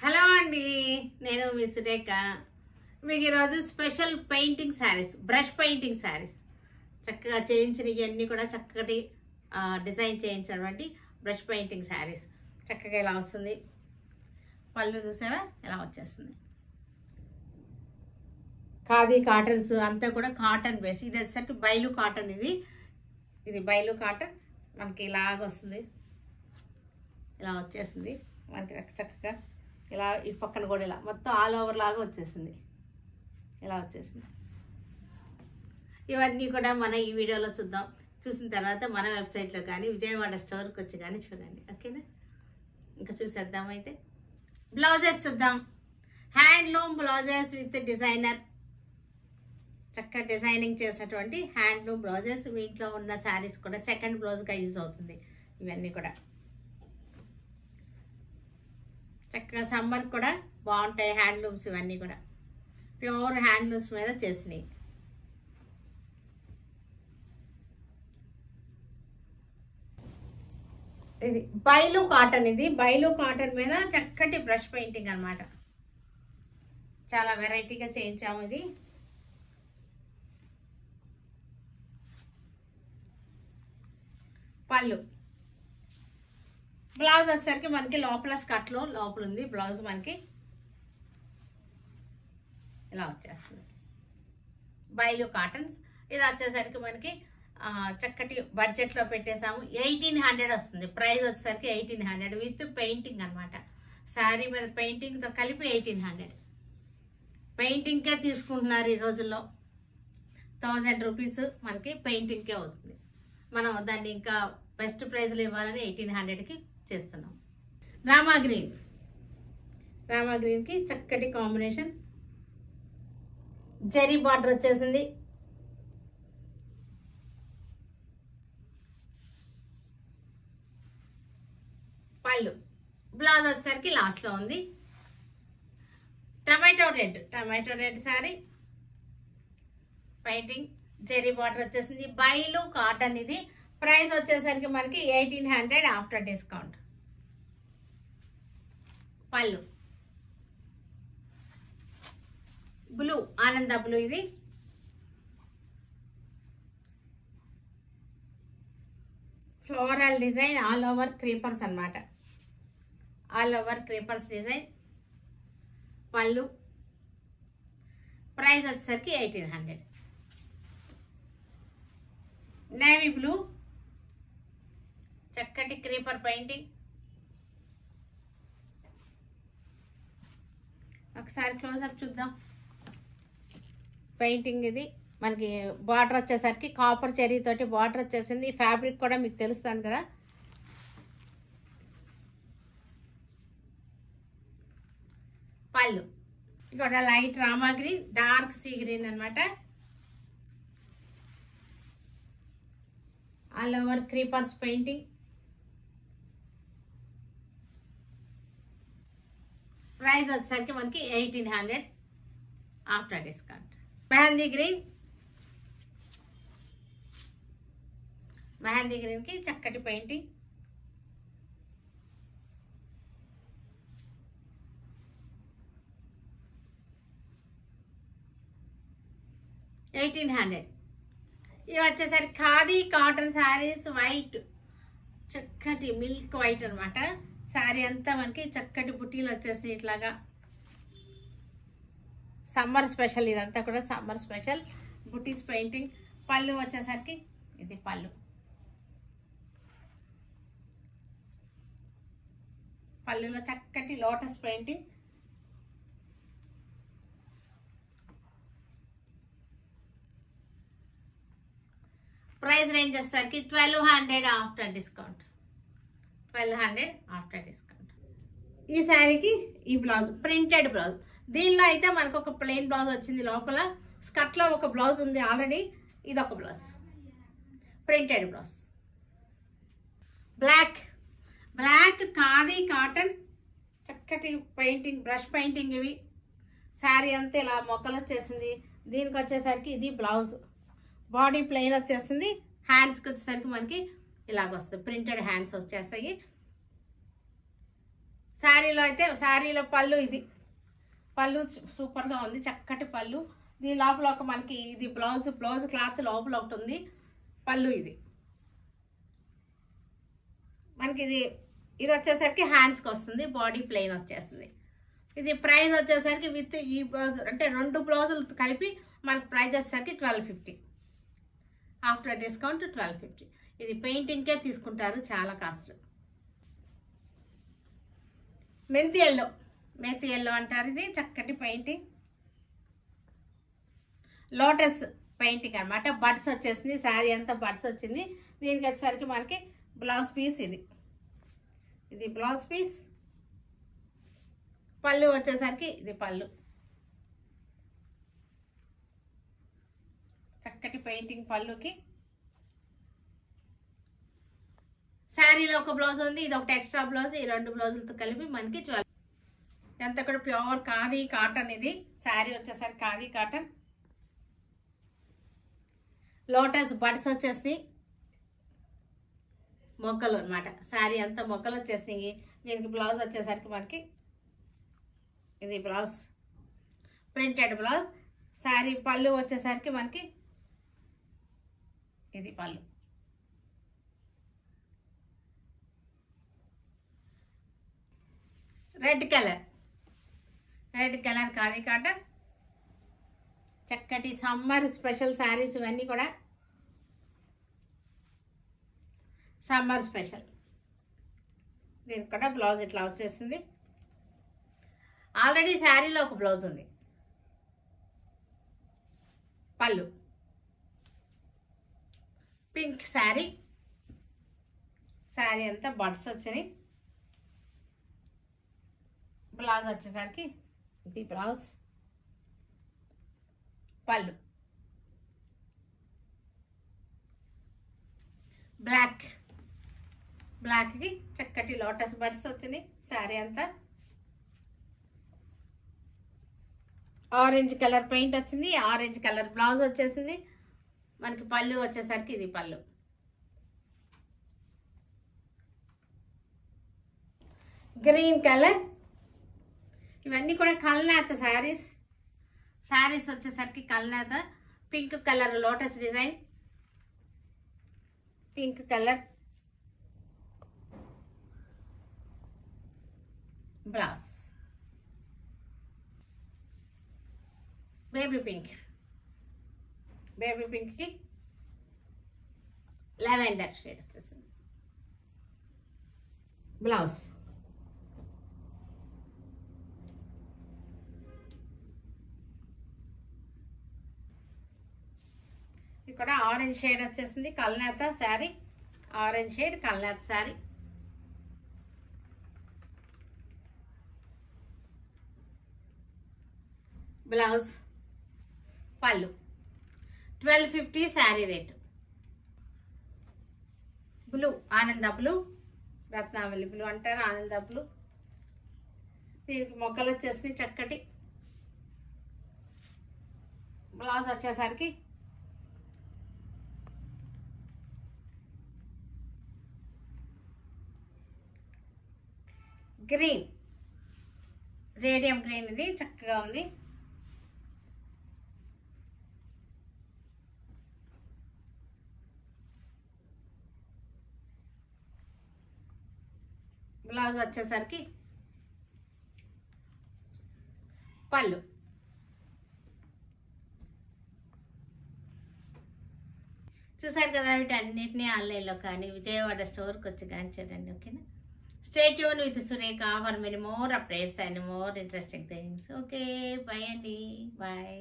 Hello అండి, నేను మీ సురేఖ. మీకు ఈరోజు special painting saris, brush painting saris చక్కగా చేయించినవి అన్నీ కూడా చక్కటి డిజైన్ చేయించినటువంటి బ్రష్ పెయింటింగ్ శారీస్ చక్కగా ఇలా వస్తుంది. పళ్ళు చూసారా ఎలా వచ్చేస్తుంది. ఖాదీ కాటన్స్ అంతా కూడా కాటన్ బేస్. ఇది వచ్చేసరికి బైలు కాటన్. ఇది బైలు కాటన్. మనకి ఇలాగ వస్తుంది, ఇలా వచ్చేసింది మనకి చక్కగా. ఇలా ఈ పక్కన కూడా ఇలా మొత్తం ఆల్ ఓవర్ లాగా వచ్చేసింది, ఇలా వచ్చేసింది. ఇవన్నీ కూడా మనం ఈ వీడియోలో చూద్దాం. చూసిన తర్వాత మన వెబ్సైట్లో కానీ విజయవాడ స్టోర్కి వచ్చి కానీ చూడండి, ఓకేనా? ఇంకా చూసేద్దాం. అయితే బ్లౌజెస్ చూద్దాం. హ్యాండ్లూమ్ బ్లౌజెస్ విత్ డిజైనర్, చక్కగా డిజైనింగ్ చేసినటువంటి హ్యాండ్లూమ్ బ్లౌజెస్. వీటిలో ఉన్న శారీస్ కూడా సెకండ్ బ్లౌజ్గా యూజ్ అవుతుంది. ఇవన్నీ కూడా చక్కగా సమ్మర్ కూడా బాగుంటాయి. హ్యాండ్లూమ్స్ ఇవన్నీ కూడా ప్యూర్ హ్యాండ్లూమ్స్ మీద చేసినాయి. ఇది బైలు కాటన్. ఇది బైలు కాటన్ మీద చక్కటి బ్రష్ పెయింటింగ్ అన్నమాట. చాలా వెరైటీగా చేయించాము. ఇది పళ్ళు. బ్లౌజ్ వచ్చేసరికి మనకి లోపల స్కర్ట్లో లోపల ఉంది బ్లౌజ్. మనకి ఇలా వచ్చేస్తుంది బైలు కాటన్స్. ఇది వచ్చేసరికి మనకి చక్కటి బడ్జెట్లో పెట్టేసాము. 1800 వస్తుంది. ప్రైస్ వచ్చేసరికి 1800 విత్ పెయింటింగ్ అనమాట. శారీ మీద పెయింటింగ్తో కలిపి 1800. పెయింటింగ్కే తీసుకుంటున్నారు ఈ రోజుల్లో. 1000 రూపీస్ మనకి పెయింటింగ్కే అవుతుంది. మనం దాన్ని ఇంకా బెస్ట్ ప్రైజ్లో ఇవ్వాలని 1800కి చేస్తున్నాం. రామా గ్రీన్. రామా గ్రీన్కి చక్కటి కాంబినేషన్. జెరీ బార్డర్ వచ్చేసింది. పళ్ళు. బ్లౌజ్ వచ్చేసరికి లాస్ట్లో ఉంది. Tomato red sari painting. Zari border వచ్చేసింది. బైలు కాటన్. ఇది ప్రైస్ వచ్చేసరికి మనకి 1800 ఆఫ్టర్ డిస్కౌంట్. పళ్ళు. Blue, Ananda blue. ఇది floral design, all over creepers అన్నమాట. All over creepers design. పళ్ళు. ప్రైస్ వచ్చేసరికి 1800. నేవీ బ్లూ, చక్కటి క్రీపర్ పెయింటింగ్. ఒకసారి క్లోజప్ చూద్దాం. పెయింటింగ్ ఇది మనకి బార్డర్ వచ్చేసరికి కాపర్ చెరీ తోటి బార్డర్ వచ్చేసింది. ఫ్యాబ్రిక్ కూడా మీకు తెలుస్తాను కదా. పళ్ళు. ఇక్కడ light Rama green, dark sea green అనమాట. All over creepers painting. Price వచ్చేసరికి మనకి 1800 after discount. Mehndi green. Mehndi గ్రీన్కి చక్కటి పెయింటింగ్. $1800. ఇవి వచ్చేసరికి ఖాదీ కాటన్ శారీస్. వైట్, చక్కటి మిల్క్ వైట్ అనమాట. శారీ అంతా మనకి చక్కటి బుట్టీలు వచ్చేసినాయి ఇట్లాగా. సమ్మర్ స్పెషల్ ఇదంతా కూడా, సమ్మర్ స్పెషల్ బుట్టీస్ పెయింటింగ్. పళ్ళు వచ్చేసరికి ఇది పళ్ళు. పళ్ళులో చక్కటి లోటస్ పెయింటింగ్. ప్రైస్ రేంజ్ వచ్చేసరికి 1200 ఆఫ్టర్ డిస్కౌంట్. 1200 after discount. ఈ శారీకి ఈ బ్లౌజ్ ప్రింటెడ్ బ్లౌజ్. దీనిలో అయితే మనకు ఒక ప్లెయిన్ బ్లౌజ్ వచ్చింది. లోపల స్కర్ట్లో ఒక బ్లౌజ్ ఉంది ఆల్రెడీ. ఇది ఒక blouse, printed blouse. Black khadi cotton, చక్కటి పెయింటింగ్, బ్రష్ పెయింటింగ్. ఇవి శారీ అంతా ఇలా మొగ్గలు వచ్చేసింది. దీనికి వచ్చేసరికి ఇది బ్లౌజ్. బాడీ ప్లెయిన్ వచ్చేసింది. హ్యాండ్స్కి వచ్చేసరికి మనకి ఇలాగ వస్తుంది, ప్రింటెడ్ హ్యాండ్స్ వచ్చేస్తాయి. శారీలో అయితే శారీలో పళ్ళు ఇది పళ్ళు సూపర్గా ఉంది, చక్కటి పళ్ళు. దీని లోపల ఒక మనకి ఇది బ్లౌజ్ క్లాత్ లోపల ఒకటి ఉంది. పళ్ళు ఇది మనకి ఇది వచ్చేసరికి హ్యాండ్స్కి వస్తుంది, బాడీ ప్లెయిన్ వచ్చేస్తుంది. ఇది ప్రైస్ వచ్చేసరికి విత్ ఈ బ్లౌజ్ అంటే 2 బ్లౌజులు కలిపి మనకి ప్రైస్ వచ్చేసరికి 1250. After discount 1250. ఇది పెయింటింగ్కే తీసుకుంటారు, చాలా కాస్ట్. మెంతి ఎల్లో అంటారు. ఇది చక్కటి పెయింటింగ్, లోటస్ పెయింటింగ్ అనమాట. బడ్స్ వచ్చేసింది, శారీ అంతా బడ్స్ వచ్చింది. దీనికి వచ్చేసరికి మనకి బ్లౌజ్ పీస్ ఇది బ్లౌజ్ పీస్. పళ్ళు వచ్చేసరికి ఇది పళ్ళు, చక్కటి పెయింటింగ్ పళ్ళుకి. శారీలో ఒక బ్లౌజ్ ఉంది, ఇది ఒకటి ఎక్స్ట్రా బ్లౌజ్. ఈ 2 బ్లౌజులతో కలిపి మనకి 12. ఎంత కూడా ప్యూర్ ఖాదీ కాటన్. ఇది శారీ వచ్చేసరికి ఖాదీ కాటన్. లోటస్ బడ్స్ వచ్చేసి మొగ్గలు అనమాట. శారీ అంతా మొగ్గలు వచ్చేసినాయి. దీనికి బ్లౌజ్ వచ్చేసరికి మనకి ఇది బ్లౌజ్, ప్రింటెడ్ బ్లౌజ్. శారీ పళ్ళు వచ్చేసరికి మనకి ఇది పళ్ళు. Red colour khadi cotton. చక్కటి సమ్మర్ స్పెషల్ శారీస్ ఇవన్నీ కూడా సమ్మర్ స్పెషల్. దీనికి కూడా బ్లౌజ్ ఇట్లా వచ్చేసింది. ఆల్రెడీ శారీలో ఒక బ్లౌజ్ ఉంది. పళ్ళు పింక్ శారీ అంతా బడ్స్ వచ్చినాయి. బ్లౌజ్ వచ్చేసరికి ఇది బ్లౌజ్, పళ్ళు బ్లాక్కి చక్కటి లోటస్ బడ్స్ వచ్చినాయి. శారీ అంతా ఆరెంజ్ కలర్ పెయింట్ వచ్చింది, ఆరెంజ్ కలర్ బ్లౌజ్ వచ్చేసింది. మనకి పళ్ళు వచ్చేసరికి ఇది పళ్ళు. Green colour. ఇవన్నీ కూడా కల్నేత శారీస్ వచ్చేసరికి Kalnetha. Pink colour lotus design, pink colour blouse. Baby పింక్కి లెవెండర్ షేడ్ వచ్చేసింది బ్లౌజ్. ఇక్కడ ఆరెంజ్ షేడ్ వచ్చేసింది, Kalnetha sari. Orange shade Kalnetha sari. Blouse, పళ్ళు. 1250 sari rate. Blue, Ananda blue, Ratnavali blue అంటారు, ఆనంద బ్లూ. దీనికి మొక్కలు వచ్చేసి చక్కటి. బ్లౌజ్ వచ్చేసరికి గ్రీన్, రేడియం గ్రీన్. ఇది చక్కగా ఉంది. బ్లౌజ్ వచ్చేసరికి పళ్ళు. చూసారు కదా, వీటన్నిటినీ ఆన్లైన్లో కానీ విజయవాడ స్టోర్కి వచ్చి కానీ చూడండి. ఓకేనా? Stay tune with Surekha for many more updates and more interesting things. Okay, bye అండి, బాయ్.